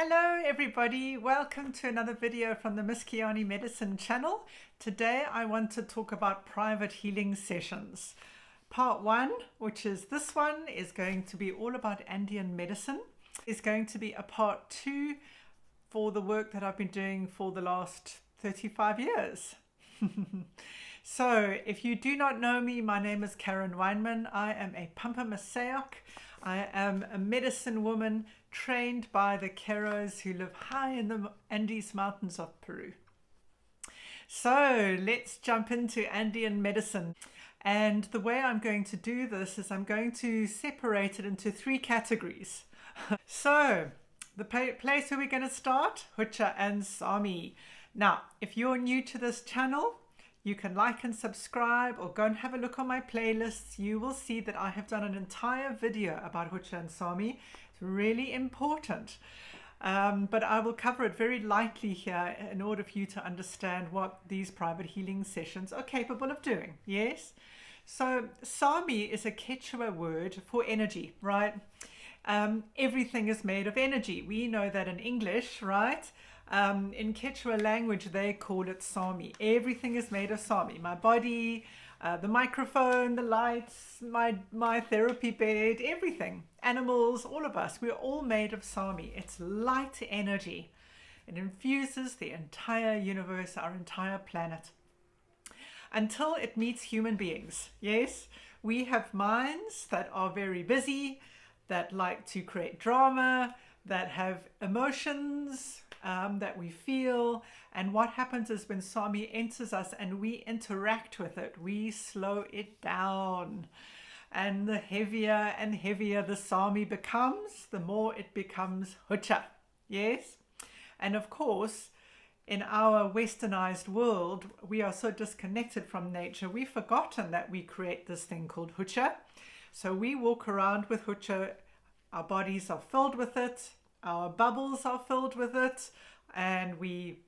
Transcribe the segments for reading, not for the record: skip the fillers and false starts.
Hello everybody, welcome to another video from the Miskayani Medicine channel. Today I want to talk about private healing sessions. Part 1, which is this one, is going to be all about Andean medicine. Is going to be a part 2 for the work that I've been doing for the last 35 years. So if you do not know me, my name is Karen Weinman. I am a Pampamesayoq. I am a medicine woman trained by the Keros who live high in the Andes mountains of Peru. So let's jump into Andean medicine. And the way I'm going to do this is I'm going to separate it into 3 categories. So the place where we're going to start, Hucha and Sami. Now, if you're new to this channel, you can like and subscribe or go and have a look on my playlists. You will see that I have done an entire video about Hucha and Sami. It's really important. But I will cover it very lightly here in order for you to understand what these private healing sessions are capable of doing. Yes? So Sami is a Quechua word for energy, right? Everything is made of energy. We know that in English, right? In Quechua language, they call it Sami. Everything is made of Sami. My body, the microphone, the lights, my therapy bed, everything. Animals, all of us, we're all made of Sami. It's light energy. It infuses the entire universe, our entire planet. Until it meets human beings. Yes, we have minds that are very busy, that like to create drama, that have emotions, that we feel, and what happens is when Sami enters us and we interact with it, we slow it down, and the heavier and heavier the Sami becomes, the more it becomes Hucha. Yes, and of course in our westernized world we are so disconnected from nature, we've forgotten that we create this thing called Hucha. So we walk around with Hucha, our bodies are filled with it, our bubbles are filled with it, and we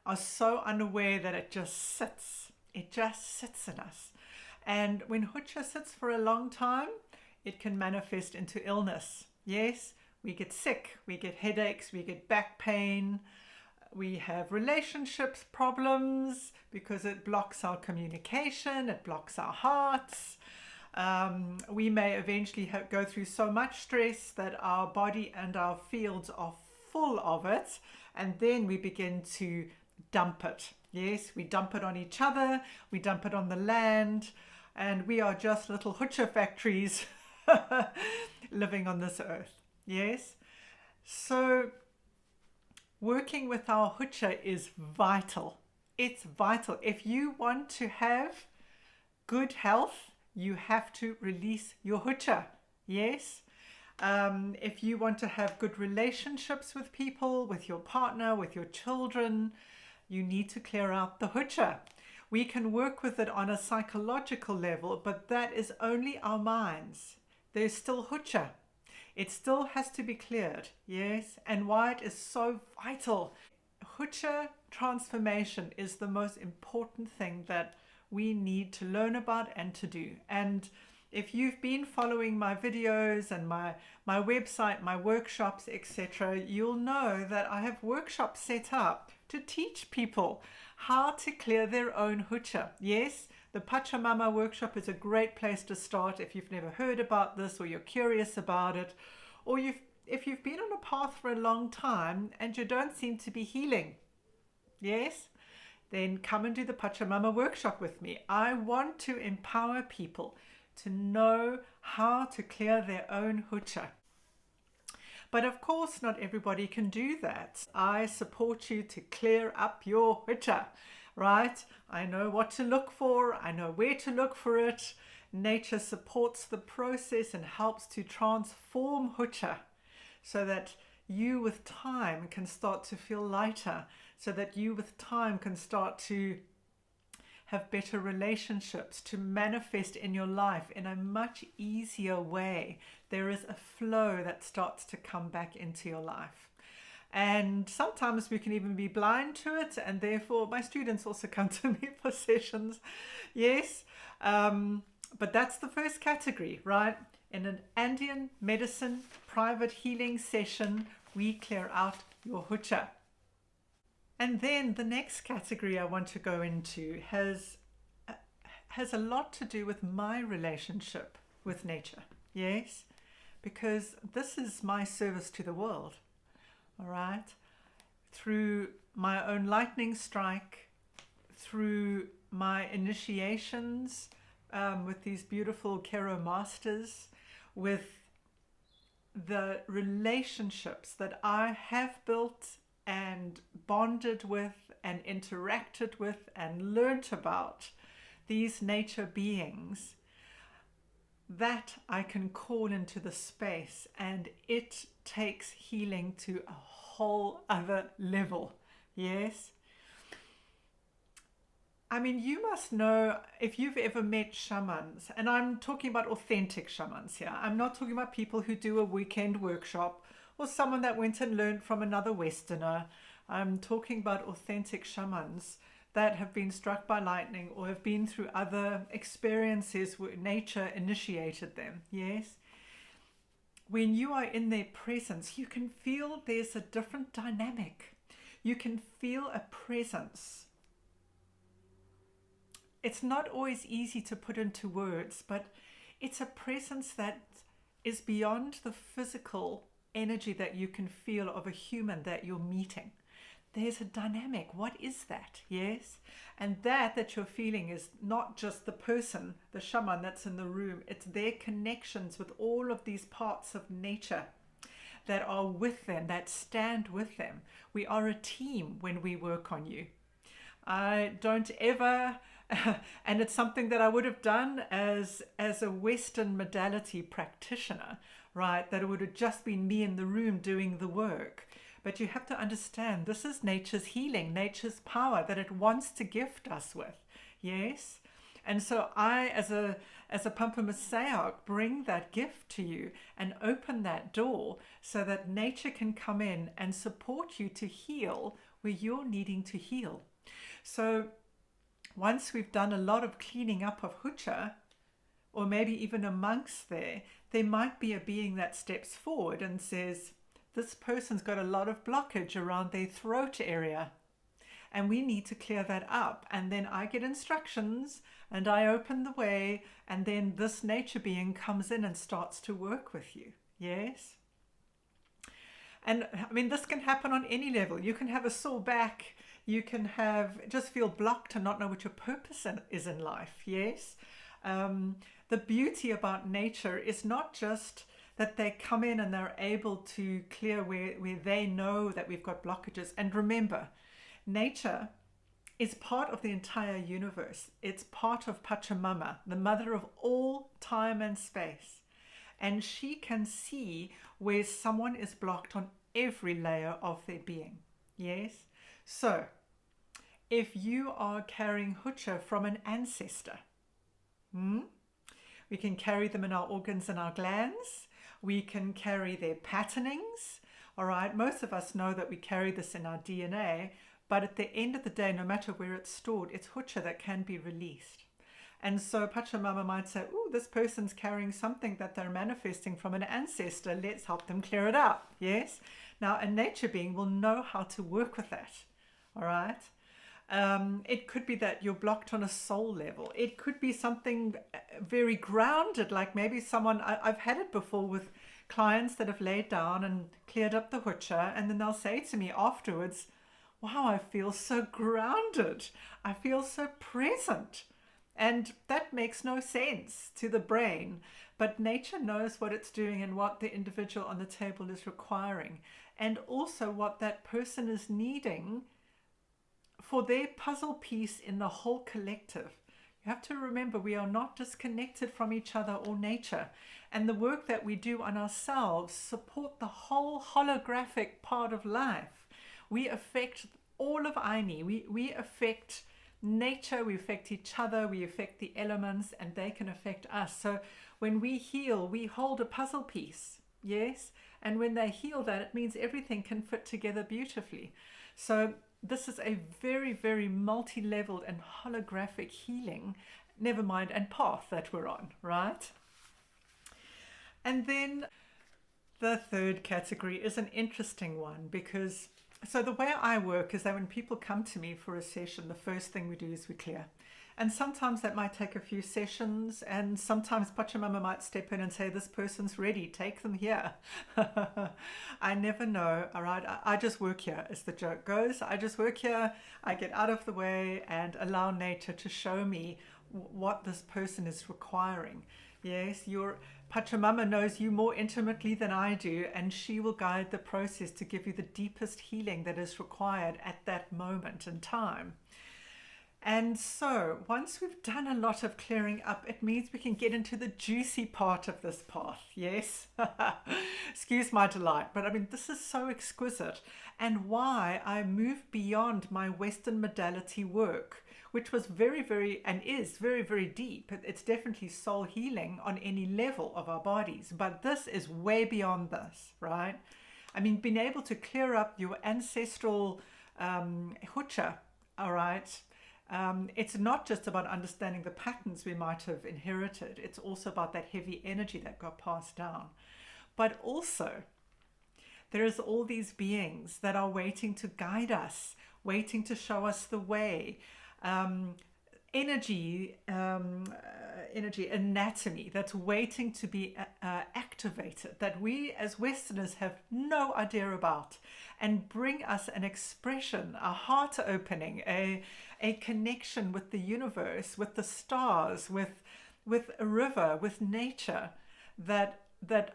are so unaware that it just sits in us. And when Hucha sits for a long time, it can manifest into illness. Yes, we get sick, we get headaches, we get back pain, we have relationships problems because it blocks our communication, it blocks our hearts. We may eventually go through so much stress that our body and our fields are full of it, and then we begin to dump it. Yes, we dump it on each other, we dump it on the land, and we are just little Hucha factories living on this earth. Yes, so working with our Hucha is vital. It's vital. If you want to have good health, you have to release your Hucha. Yes. If you want to have good relationships with people, with your partner, with your children, you need to clear out the Hucha. We can work with it on a psychological level, but that is only our minds. There's still Hucha. It still has to be cleared. Yes. And why it is so vital. Hucha transformation is the most important thing that we need to learn about and to do. And if you've been following my videos and my website, my workshops, etc., you'll know that I have workshops set up to teach people how to clear their own Hucha. Yes, the Pachamama Workshop is a great place to start if you've never heard about this, or you're curious about it, or if you've been on a path for a long time and you don't seem to be healing. Yes, then come and do the Pachamama Workshop with me. I want to empower people to know how to clear their own Hucha. But of course, not everybody can do that. I support you to clear up your Hucha, right? I know what to look for. I know where to look for it. Nature supports the process and helps to transform Hucha so that you with time can start to feel lighter, so that you with time can start to have better relationships, to manifest in your life in a much easier way. There is a flow that starts to come back into your life. And sometimes we can even be blind to it, and therefore my students also come to me for sessions. Yes, but that's the first category, right? In an Andean medicine private healing session we clear out your hucha. And then the next category I want to go into has a lot to do with my relationship with nature. Yes, because this is my service to the world. All right, through my own lightning strike, through my initiations with these beautiful Kero masters, with the relationships that I have built and bonded with and interacted with and learnt about these nature beings, that I can call into the space, and it takes healing to a whole other level. Yes. I mean, you must know, if you've ever met shamans, and I'm talking about authentic shamans here. I'm not talking about people who do a weekend workshop or someone that went and learned from another Westerner. I'm talking about authentic shamans that have been struck by lightning or have been through other experiences where nature initiated them. Yes. When you are in their presence, you can feel there's a different dynamic. You can feel a presence. It's not always easy to put into words, but it's a presence that is beyond the physical energy that you can feel of a human that you're meeting. There's a dynamic. What is that? Yes. And that you're feeling is not just the person, the shaman that's in the room. It's their connections with all of these parts of nature that are with them, that stand with them. We are a team when we work on you. I don't ever, and it's something that I would have done as a Western modality practitioner, right? That it would have just been me in the room doing the work. But you have to understand, this is nature's healing, nature's power that it wants to gift us with. Yes. And so I, as a Pampamesayoq, bring that gift to you and open that door so that nature can come in and support you to heal where you're needing to heal. So once we've done a lot of cleaning up of hucha, or maybe even amongst there might be a being that steps forward and says, this person's got a lot of blockage around their throat area, and we need to clear that up. And then I get instructions and I open the way, and then this nature being comes in and starts to work with you. Yes. And I mean, this can happen on any level. You can have a sore back. You can just feel blocked and not know what your purpose is in life. Yes. The beauty about nature is not just that they come in and they're able to clear where they know that we've got blockages. And remember, nature is part of the entire universe. It's part of Pachamama, the mother of all time and space. And she can see where someone is blocked on every layer of their being. Yes? So, if you are carrying hucha from an ancestor, we can carry them in our organs and our glands. We can carry their patternings. All right. Most of us know that we carry this in our DNA, but at the end of the day, no matter where it's stored, it's hucha that can be released. And so Pachamama might say, oh, this person's carrying something that they're manifesting from an ancestor. Let's help them clear it out. Yes. Now, a nature being will know how to work with that. All right. It could be that you're blocked on a soul level. It could be something very grounded, like maybe someone, I've had it before with clients that have laid down and cleared up the hucha, and then they'll say to me afterwards, wow, I feel so grounded. I feel so present. And that makes no sense to the brain, but nature knows what it's doing and what the individual on the table is requiring, and also what that person is needing for their puzzle piece in the whole collective. You have to remember, we are not disconnected from each other or nature, and the work that we do on ourselves support the whole holographic part of life. We affect all of Aini. We affect nature, we affect each other, we affect the elements, and they can affect us. So when we heal, we hold a puzzle piece. Yes. And when they heal that, it means everything can fit together beautifully. So this is a very, very multi-leveled and holographic healing, never mind, and path that we're on, right? And then The third category is an interesting one because, so the way I work is that when people come to me for a session, the first thing we do is we clear. And sometimes that might take a few sessions, and sometimes Pachamama might step in and say, this person's ready, take them here. I never know, all right? I just work here, as the joke goes. I just work here, I get out of the way and allow nature to show me what this person is requiring. Yes, your Pachamama knows you more intimately than I do, and she will guide the process to give you the deepest healing that is required at that moment in time. And so once we've done a lot of clearing up, it means we can get into the juicy part of this path. Yes. Excuse my delight, but I mean, this is so exquisite, and why I move beyond my Western modality work, which was very, and is very deep. It's definitely soul healing on any level of our bodies, but this is way beyond this, right? I mean, being able to clear up your ancestral Hucha, all right? It's not just about understanding the patterns we might have inherited. It's also about that heavy energy that got passed down. But also, there's all these beings that are waiting to guide us, waiting to show us the way. Energy anatomy that's waiting to be activated, that we as Westerners have no idea about, and bring us an expression, a heart opening, a connection with the universe, with the stars, with a river, with nature, that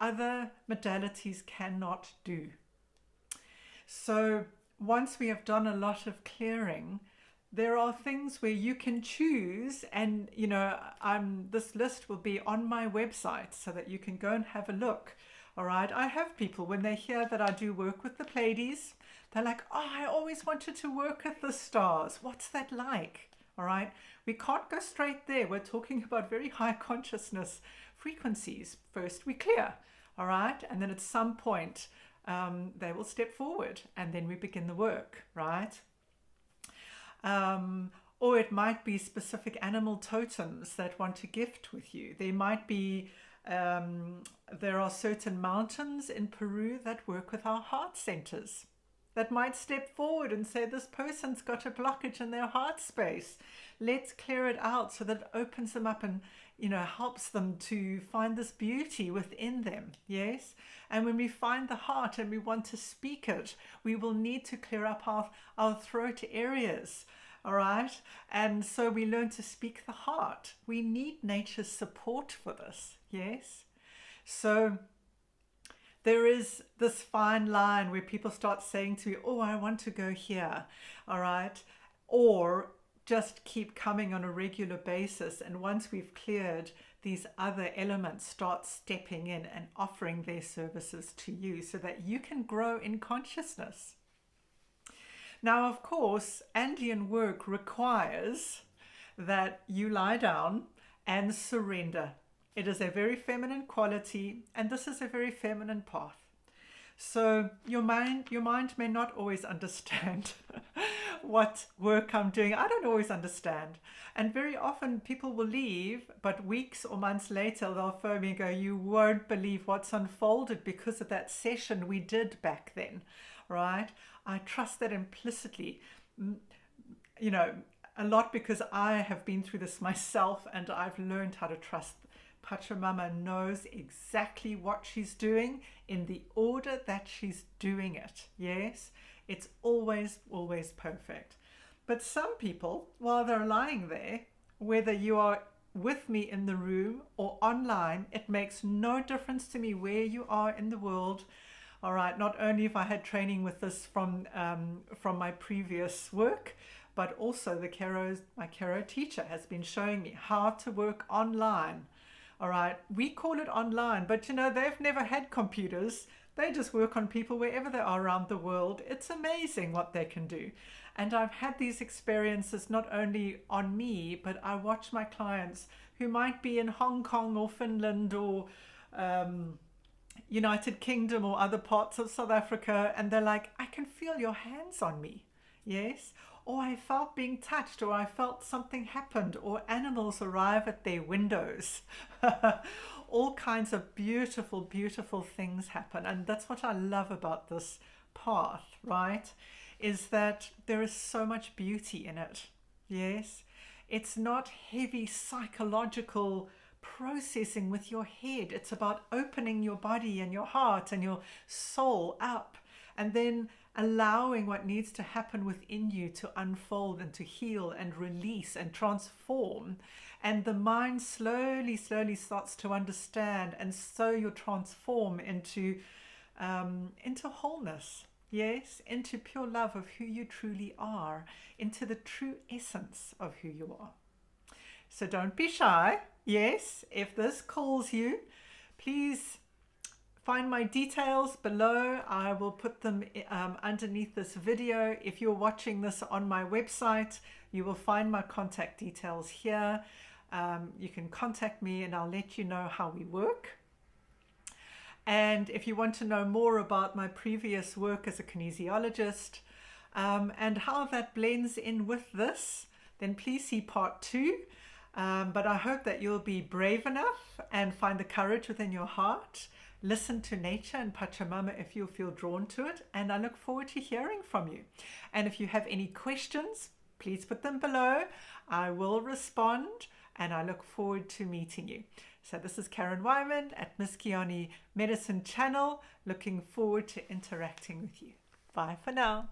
other modalities cannot do. So once we have done a lot of clearing, there are things where you can choose, and you know, this list will be on my website so that you can go and have a look. All right, I have people, when they hear that I do work with the Pleiades, they're like, oh, I always wanted to work with the stars. What's that like? All right, we can't go straight there. We're talking about very high consciousness frequencies. First we clear, all right, and then at some point they will step forward, and then we begin the work, right? Or it might be specific animal totems that want to gift with you. There might be, there are certain mountains in Peru that work with our heart centers, that might step forward and say, this person's got a blockage in their heart space. Let's clear it out so that it opens them up and, you know, helps them to find this beauty within them. Yes. And when we find the heart and we want to speak it, we will need to clear up our throat areas. All right. And so we learn to speak the heart. We need nature's support for this. Yes. So there is this fine line where people start saying to me, oh, I want to go here. All right. Or just keep coming on a regular basis. And once we've cleared, these other elements start stepping in and offering their services to you so that you can grow in consciousness. Now, of course, Andean work requires that you lie down and surrender. It is a very feminine quality, and this is a very feminine path. So your mind may not always understand what work I'm doing. I don't always understand. And very often people will leave, but weeks or months later, they'll phone me and go, you won't believe what's unfolded because of that session we did back then, right? I trust that implicitly, you know, a lot because I have been through this myself, and I've learned how to trust. Pachamama knows exactly what she's doing in the order that she's doing it. Yes, it's always perfect. But some people, while they're lying there, whether you are with me in the room or online, it makes no difference to me where you are in the world. All right, not only have I had training with this from my previous work, but also my Kero teacher has been showing me how to work online. All right, we call it online, but you know, they've never had computers. They just work on people wherever they are around the world. It's amazing what they can do. And I've had these experiences not only on me, but I watch my clients who might be in Hong Kong or Finland or United Kingdom or other parts of South Africa, and they're like, I can feel your hands on me. Yes. Or I felt being touched, or I felt something happened, or animals arrive at their windows, all kinds of beautiful, beautiful things happen. And that's what I love about this path, right? Is that there is so much beauty in it. Yes, it's not heavy psychological processing with your head. It's about opening your body and your heart and your soul up, and then allowing what needs to happen within you to unfold and to heal and release and transform. And the mind slowly, slowly starts to understand, and so you transform into wholeness. Yes, into pure love of who you truly are, into the true essence of who you are. So don't be shy. Yes, if this calls you, please find my details below. I will put them underneath this video. If you're watching this on my website, you will find my contact details here. You can contact me and I'll let you know how we work. And if you want to know more about my previous work as a kinesiologist and how that blends in with this, then please see part 2. But I hope that you'll be brave enough and find the courage within your heart. Listen to nature and Pachamama if you feel drawn to it. And I look forward to hearing from you. And if you have any questions, please put them below. I will respond and I look forward to meeting you. So this is Karen Weinman at Miskayani Medicine channel. Looking forward to interacting with you. Bye for now.